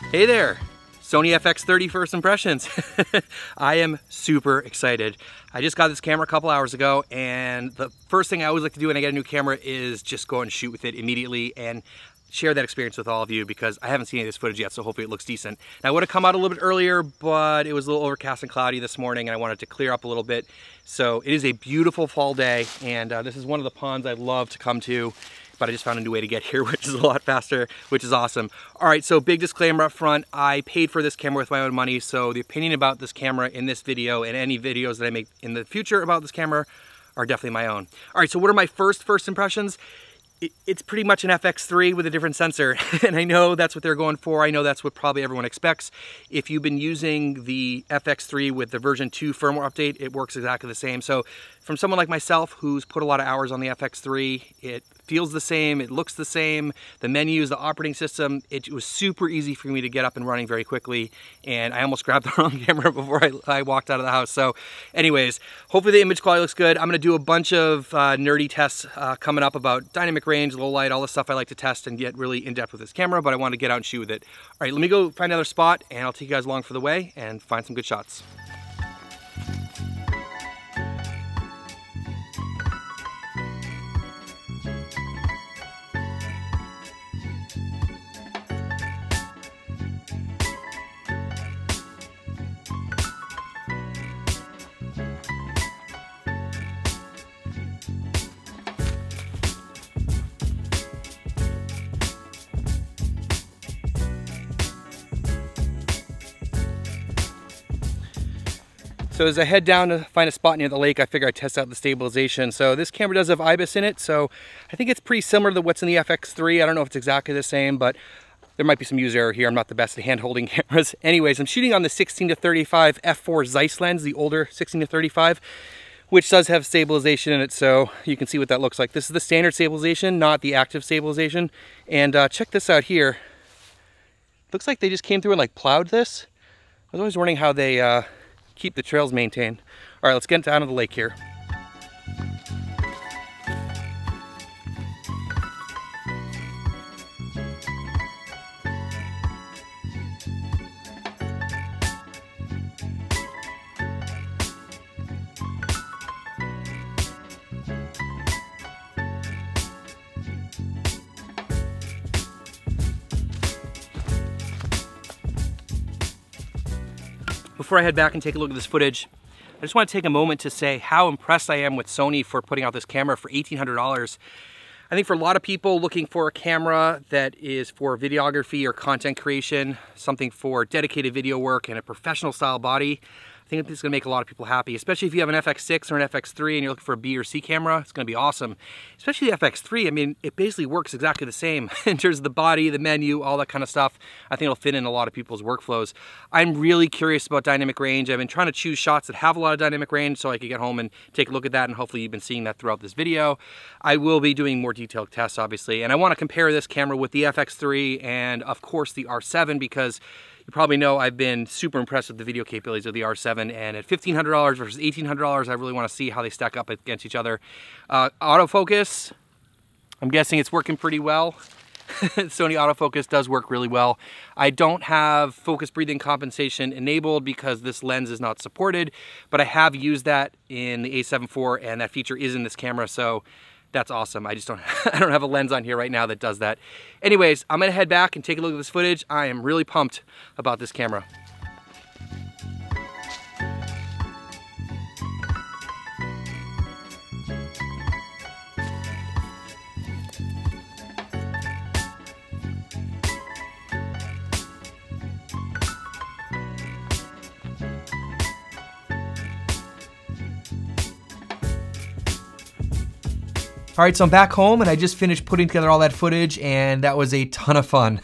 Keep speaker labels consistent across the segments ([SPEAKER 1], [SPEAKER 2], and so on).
[SPEAKER 1] Hey there, Sony FX30 first impressions. I am super excited. I just got this camera a couple hours ago, and the first thing I always like to do when I get a new camera is just go and shoot with it immediately and share that experience with all of you, because I haven't seen any of this footage yet, so hopefully it looks decent. Now, I would have come out a little bit earlier, but it was a little overcast and cloudy this morning, and I wanted to clear up a little bit. So it is a beautiful fall day, and this is one of the ponds I love to come to, but I just found a new way to get here, which is a lot faster, which is awesome. All right, so big disclaimer up front, I paid for this camera with my own money, so the opinion about this camera in this video and any videos that I make in the future about this camera are definitely my own. All right, so what are my first impressions? It's pretty much an FX3 with a different sensor, and I know that's what they're going for. I know that's what probably everyone expects. If you've been using the FX3 with the version 2 firmware update, it works exactly the same. So from someone like myself who's put a lot of hours on the FX3, it feels the same, it looks the same, the menus, the operating system, it was super easy for me to get up and running very quickly, and I almost grabbed the wrong camera before I walked out of the house. So anyways, hopefully the image quality looks good. I'm gonna do a bunch of nerdy tests coming up about dynamic range, low light, all the stuff I like to test and get really in-depth with this camera, but I want to get out and shoot with it. All right, let me go find another spot, and I'll take you guys along for the way and find some good shots. So as I head down to find a spot near the lake, I figure I'd test out the stabilization. So this camera does have IBIS in it, so I think it's pretty similar to what's in the FX3. I don't know if it's exactly the same, but there might be some user error here. I'm not the best at hand-holding cameras. Anyways, I'm shooting on the 16-35 f4 Zeiss lens, the older 16-35, which does have stabilization in it, so you can see what that looks like. This is the standard stabilization, not the active stabilization. And check this out here. Looks like they just came through and like plowed this. I was always wondering how they keep the trails maintained. All right, let's get down to the lake here. Before I head back and take a look at this footage, I just want to take a moment to say how impressed I am with Sony for putting out this camera for $1,800. I think for a lot of people looking for a camera that is for videography or content creation, something for dedicated video work and a professional style body, I think this is going to make a lot of people happy, especially if you have an FX6 or an FX3 and you're looking for a B or C camera. It's going to be awesome. Especially the FX3, I mean, it basically works exactly the same in terms of the body, the menu, all that kind of stuff. I think it'll fit in a lot of people's workflows. I'm really curious about dynamic range. I've been trying to choose shots that have a lot of dynamic range so I could get home and take a look at that, and hopefully you've been seeing that throughout this video. I will be doing more detailed tests, obviously, and I want to compare this camera with the FX3 and, of course, the R7, because you probably know I've been super impressed with the video capabilities of the R7, and at $1,500 versus $1,800, I really want to see how they stack up against each other. Autofocus, I'm guessing it's working pretty well. Sony autofocus does work really well. I don't have focus breathing compensation enabled because this lens is not supported, but I have used that in the A7 IV, and that feature is in this camera, so that's awesome. I just don't I don't have a lens on here right now that does that. Anyways, I'm gonna head back and take a look at this footage. I am really pumped about this camera. All right, so I'm back home and I just finished putting together all that footage, and that was a ton of fun.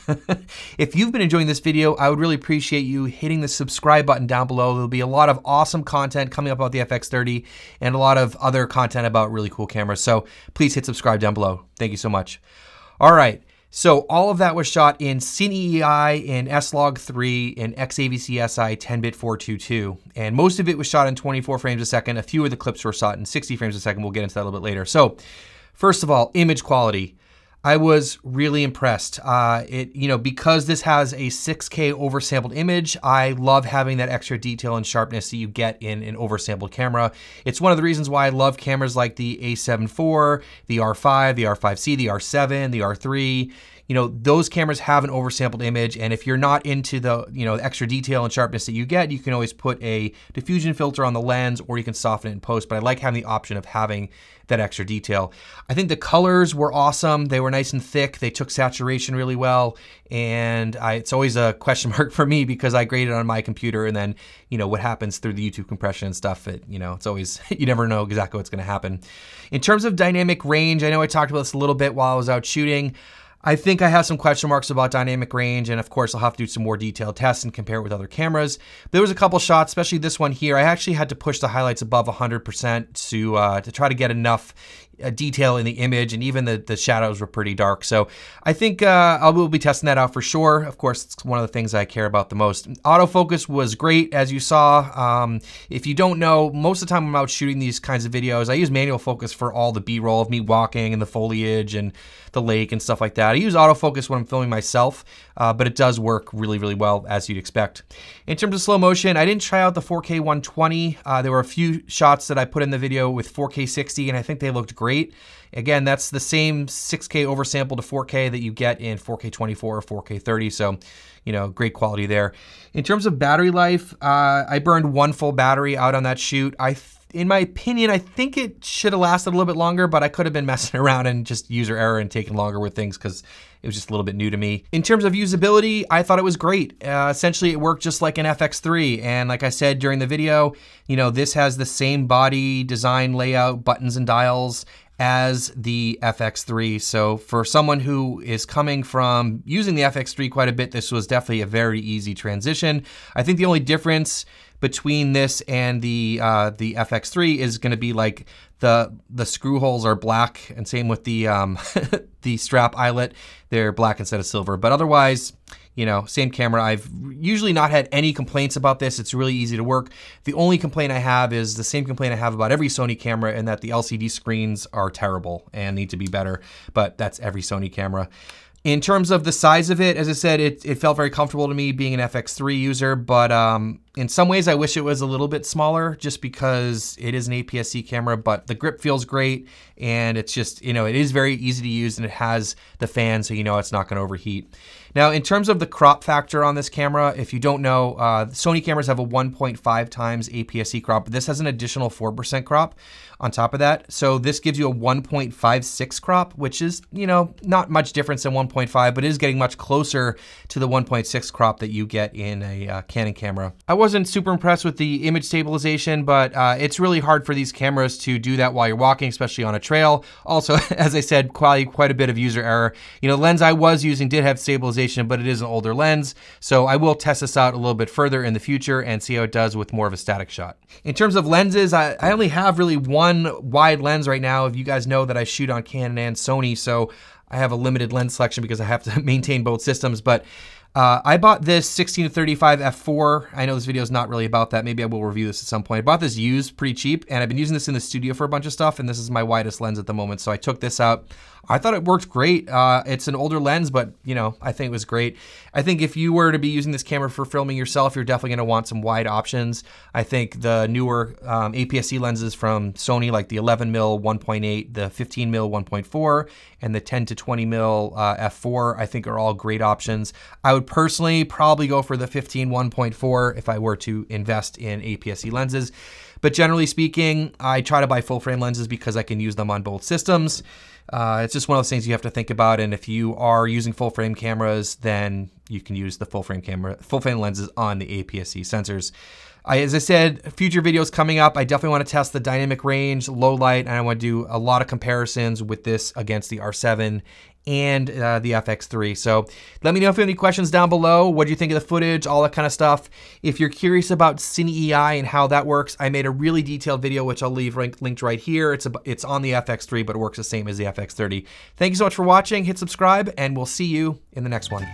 [SPEAKER 1] If you've been enjoying this video, I would really appreciate you hitting the subscribe button down below. There'll be a lot of awesome content coming up about the FX30 and a lot of other content about really cool cameras. So please hit subscribe down below. Thank you so much. All right, so all of that was shot in Cine in S-Log3 in XAVC-SI 10-bit 422. And most of it was shot in 24 frames a second. A few of the clips were shot in 60 frames a second. We'll get into that a little bit later. So first of all, image quality. I was really impressed. Because this has a 6K oversampled image, I love having that extra detail and sharpness that you get in an oversampled camera. It's one of the reasons why I love cameras like the A7 IV, the R5, the R5C, the R7, the R3. Those cameras have an oversampled image, and if you're not into the, extra detail and sharpness that you get, you can always put a diffusion filter on the lens, or you can soften it in post, but I like having the option of having that extra detail. I think the colors were awesome. They were nice and thick. They took saturation really well, and it's always a question mark for me because I grade it on my computer, and then, what happens through the YouTube compression and stuff, it's always, you never know exactly what's gonna happen. In terms of dynamic range, I know I talked about this a little bit while I was out shooting. I think I have some question marks about dynamic range, and of course I'll have to do some more detailed tests and compare it with other cameras. There was a couple shots, especially this one here. I actually had to push the highlights above 100% to try to get enough detail in the image, and even the shadows were pretty dark. So I think I will be testing that out for sure. Of course, it's one of the things I care about the most. Autofocus was great, as you saw. If you don't know, most of the time I'm out shooting these kinds of videos, I use manual focus for all the B-roll of me walking and the foliage and the lake and stuff like that. I use autofocus when I'm filming myself, but it does work really, really well, as you'd expect. In terms of slow motion, I didn't try out the 4K 120. There were a few shots that I put in the video with 4K 60, and I think they looked great. Again, that's the same 6K oversample to 4K that you get in 4K 24 or 4K 30, so great quality there. In terms of battery life, I burned one full battery out on that shoot. In my opinion, I think it should have lasted a little bit longer, but I could have been messing around and just user error and taking longer with things because it was just a little bit new to me. In terms of usability, I thought it was great. Essentially, it worked just like an FX3. And like I said during the video, this has the same body, design, layout, buttons and dials as the FX3. So for someone who is coming from using the FX3 quite a bit, this was definitely a very easy transition. I think the only difference between this and the FX3 is going to be like the screw holes are black, and same with the the strap eyelet, they're black instead of silver. But otherwise, same camera. I've usually not had any complaints about this. It's really easy to work. The only complaint I have is the same complaint I have about every Sony camera, and that the LCD screens are terrible and need to be better, but that's every Sony camera. In terms of the size of it, as I said, it felt very comfortable to me being an FX3 user, but in some ways I wish it was a little bit smaller just because it is an APS-C camera, but the grip feels great, and it's just, it is very easy to use, and it has the fan, so it's not going to overheat. Now, in terms of the crop factor on this camera, if you don't know, Sony cameras have a 1.5 times APS-C crop, but this has an additional 4% crop on top of that. So this gives you a 1.56 crop, which is, not much difference than 1.5, but it is getting much closer to the 1.6 crop that you get in a Canon camera. I wasn't super impressed with the image stabilization, but it's really hard for these cameras to do that while you're walking, especially on a trail. Also, as I said, quite a bit of user error. The lens I was using did have stabilization, but it is an older lens, so I will test this out a little bit further in the future and see how it does with more of a static shot. In terms of lenses, I only have really one wide lens right now. If you guys know that I shoot on Canon and Sony, so I have a limited lens selection because I have to maintain both systems, but I bought this 16-35 f4. I know this video is not really about that. Maybe I will review this at some point. I bought this used pretty cheap, and I've been using this in the studio for a bunch of stuff, and this is my widest lens at the moment, so I took this out. I thought it worked great. It's an older lens, but I think it was great. I think if you were to be using this camera for filming yourself, you're definitely gonna want some wide options. I think the newer APS-C lenses from Sony, like the 11mm 1.8, the 15mm 1.4, and the 10 to 20mm f4, I think are all great options. I would personally probably go for the 15 1.4 if I were to invest in APS-C lenses. But generally speaking, I try to buy full frame lenses because I can use them on both systems. It's just one of those things you have to think about, and if you are using full frame cameras, then you can use the full frame lenses on the APS-C sensors. As I said, future videos coming up. I definitely want to test the dynamic range, low light, and I want to do a lot of comparisons with this against the R7 and the FX3. So let me know if you have any questions down below. What do you think of the footage, all that kind of stuff. If you're curious about Cine EI and how that works, I made a really detailed video, which I'll leave linked right here. It's on the FX3, but it works the same as the FX30. Thank you so much for watching. Hit subscribe, and we'll see you in the next one.